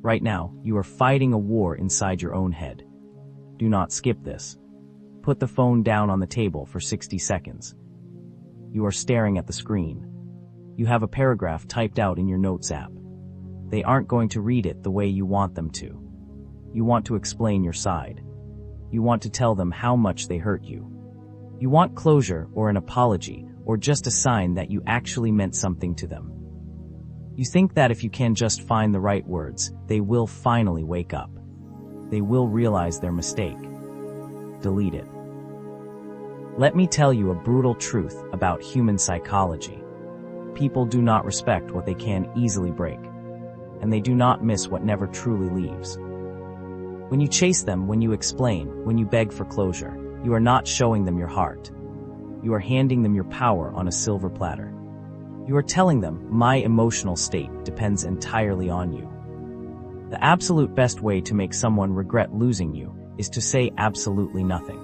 Right now, you are fighting a war inside your own head. Do not skip this. Put the phone down on the table for 60 seconds. You are staring at the screen. You have a paragraph typed out in your notes app. They aren't going to read it the way you want them to. You want to explain your side. You want to tell them how much they hurt you. You want closure or an apology or just a sign that you actually meant something to them. You think that if you can just find the right words, they will finally wake up. They will realize their mistake. Delete it. Let me tell you a brutal truth about human psychology. People do not respect what they can easily break, and they do not miss what never truly leaves. When you chase them, when you explain, when you beg for closure, you are not showing them your heart. You are handing them your power on a silver platter. You are telling them, my emotional state depends entirely on you. The absolute best way to make someone regret losing you is to say absolutely nothing.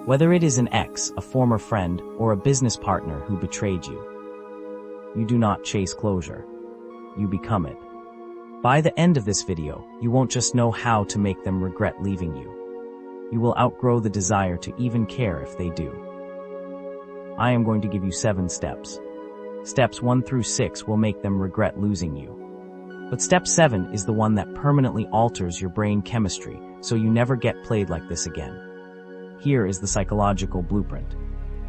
Whether it is an ex, a former friend, or a business partner who betrayed you. You do not chase closure. You become it. By the end of this video, you won't just know how to make them regret leaving you. You will outgrow the desire to even care if they do. I am going to give you 7 steps. Steps 1 through 6 will make them regret losing you. But step 7 is the one that permanently alters your brain chemistry, so you never get played like this again. Here is the psychological blueprint.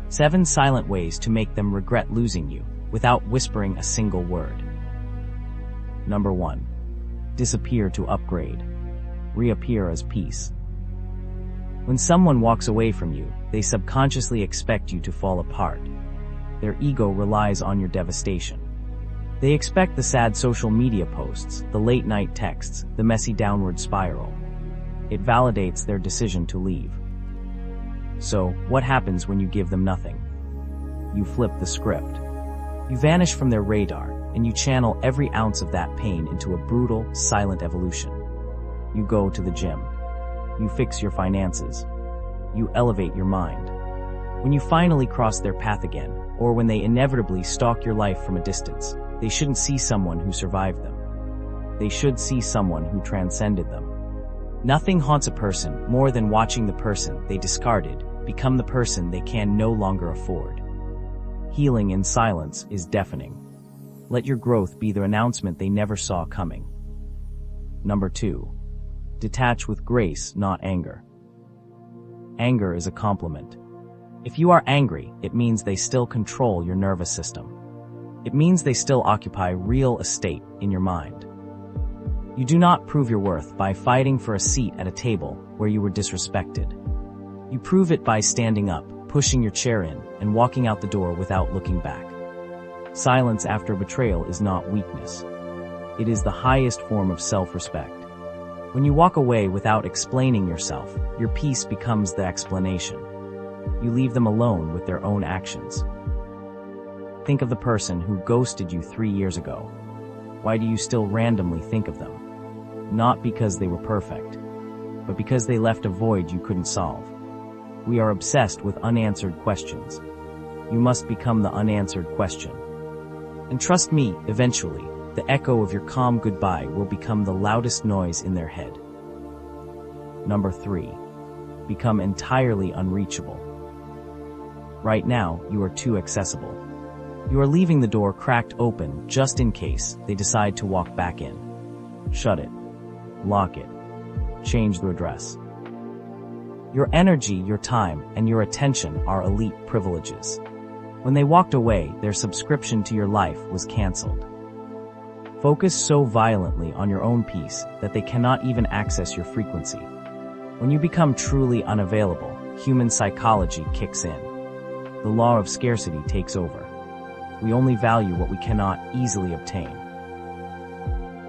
7 silent ways to make them regret losing you, without whispering a single word. Number 1. Disappear to upgrade. Reappear as peace. When someone walks away from you, they subconsciously expect you to fall apart. Their ego relies on your devastation. They expect the sad social media posts, the late-night texts, the messy downward spiral. It validates their decision to leave. So, what happens when you give them nothing? You flip the script. You vanish from their radar, and you channel every ounce of that pain into a brutal, silent evolution. You go to the gym. You fix your finances. You elevate your mind. When you finally cross their path again, or when they inevitably stalk your life from a distance, they shouldn't see someone who survived them. They should see someone who transcended them. Nothing haunts a person more than watching the person they discarded become the person they can no longer afford. Healing in silence is deafening. Let your growth be the announcement they never saw coming. Number 2. Detach with grace, not anger. Anger is a compliment. If you are angry, it means they still control your nervous system. It means they still occupy real estate in your mind. You do not prove your worth by fighting for a seat at a table where you were disrespected. You prove it by standing up, pushing your chair in, and walking out the door without looking back. Silence after betrayal is not weakness. It is the highest form of self-respect. When you walk away without explaining yourself, your peace becomes the explanation. You leave them alone with their own actions. Think of the person who ghosted you 3 years ago. Why do you still randomly think of them? Not because they were perfect, but because they left a void you couldn't solve. We are obsessed with unanswered questions. You must become the unanswered question. And trust me, eventually, the echo of your calm goodbye will become the loudest noise in their head. Number 3. Become entirely unreachable. Right now, you are too accessible. You are leaving the door cracked open just in case they decide to walk back in. Shut it. Lock it. Change the address. Your energy, your time, and your attention are elite privileges. When they walked away, their subscription to your life was canceled. Focus so violently on your own peace that they cannot even access your frequency. When you become truly unavailable, human psychology kicks in. The law of scarcity takes over. We only value what we cannot easily obtain.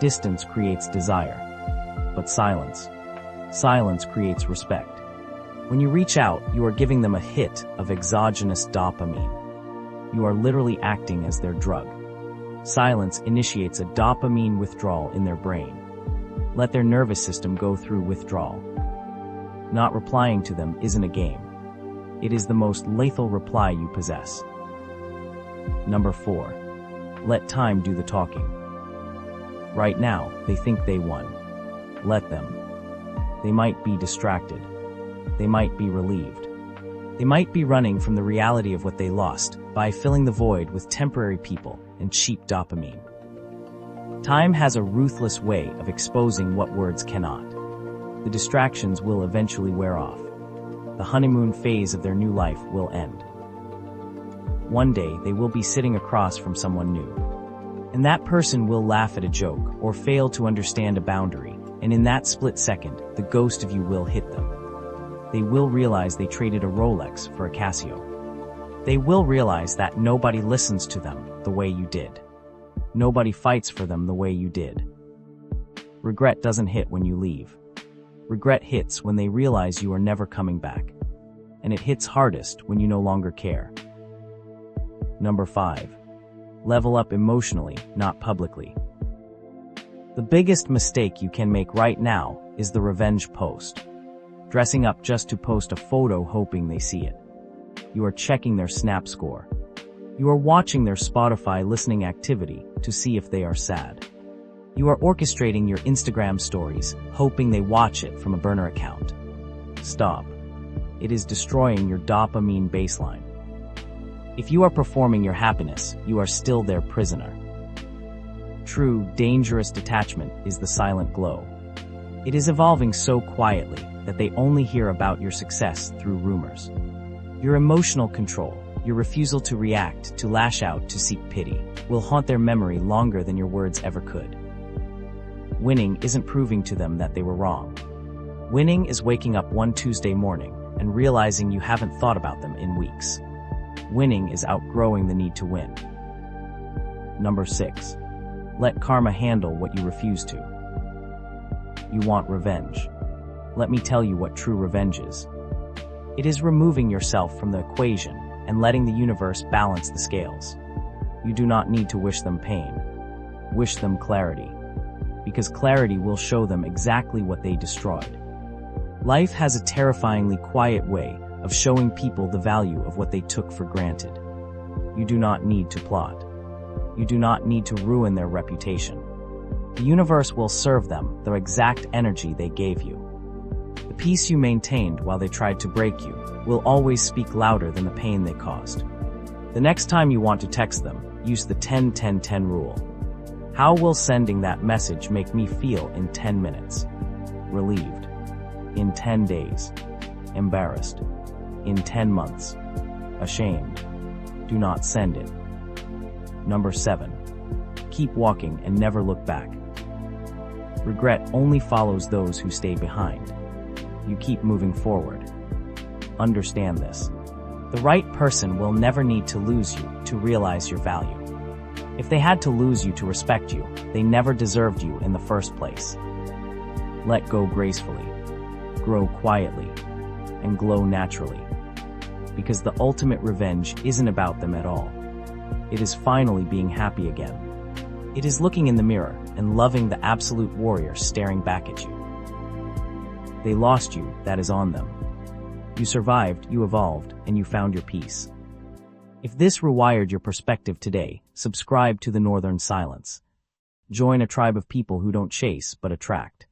Distance creates desire, but silence creates respect. When you reach out, you are giving them a hit of exogenous dopamine. You are literally acting as their drug. Silence initiates a dopamine withdrawal in their brain. Let their nervous system go through withdrawal. Not replying to them isn't a game. It is the most lethal reply you possess. Number 4. Let time do the talking. Right now, they think they won. Let them. They might be distracted. They might be relieved. They might be running from the reality of what they lost by filling the void with temporary people and cheap dopamine. Time has a ruthless way of exposing what words cannot. The distractions will eventually wear off. The honeymoon phase of their new life will end. One day, they will be sitting across from someone new. And that person will laugh at a joke or fail to understand a boundary, and in that split second, the ghost of you will hit them. They will realize they traded a Rolex for a Casio. They will realize that nobody listens to them the way you did. Nobody fights for them the way you did. Regret doesn't hit when you leave. Regret hits when they realize you are never coming back. And it hits hardest when you no longer care. Number 5. Level up emotionally, not publicly. The biggest mistake you can make right now is the revenge post. Dressing up just to post a photo hoping they see it. You are checking their Snap score. You are watching their Spotify listening activity to see if they are sad. You are orchestrating your Instagram stories, hoping they watch it from a burner account. Stop. It is destroying your dopamine baseline. If you are performing your happiness, you are still their prisoner. True, dangerous detachment is the silent glow. It is evolving so quietly that they only hear about your success through rumors. Your emotional control, your refusal to react, to lash out, to seek pity, will haunt their memory longer than your words ever could. Winning isn't proving to them that they were wrong. Winning is waking up one Tuesday morning and realizing you haven't thought about them in weeks. Winning is outgrowing the need to win. Number 6. Let karma handle what you refuse to. You want revenge. Let me tell you what true revenge is. It is removing yourself from the equation and letting the universe balance the scales. You do not need to wish them pain. Wish them clarity. Because clarity will show them exactly what they destroyed. Life has a terrifyingly quiet way of showing people the value of what they took for granted. You do not need to plot. You do not need to ruin their reputation. The universe will serve them the exact energy they gave you. The peace you maintained while they tried to break you will always speak louder than the pain they caused. The next time you want to text them, use the 10-10-10 rule. How will sending that message make me feel in 10 minutes? Relieved. In 10 days. Embarrassed. In 10 months. Ashamed. Do not send it. Number 7. Keep walking and never look back. Regret only follows those who stay behind. You keep moving forward. Understand this. The right person will never need to lose you to realize your value. If they had to lose you to respect you, they never deserved you in the first place. Let go gracefully. Grow quietly. And glow naturally. Because the ultimate revenge isn't about them at all. It is finally being happy again. It is looking in the mirror and loving the absolute warrior staring back at you. They lost you, that is on them. You survived, you evolved, and you found your peace. If this rewired your perspective today, subscribe to the Northern Silence. Join a tribe of people who don't chase but attract.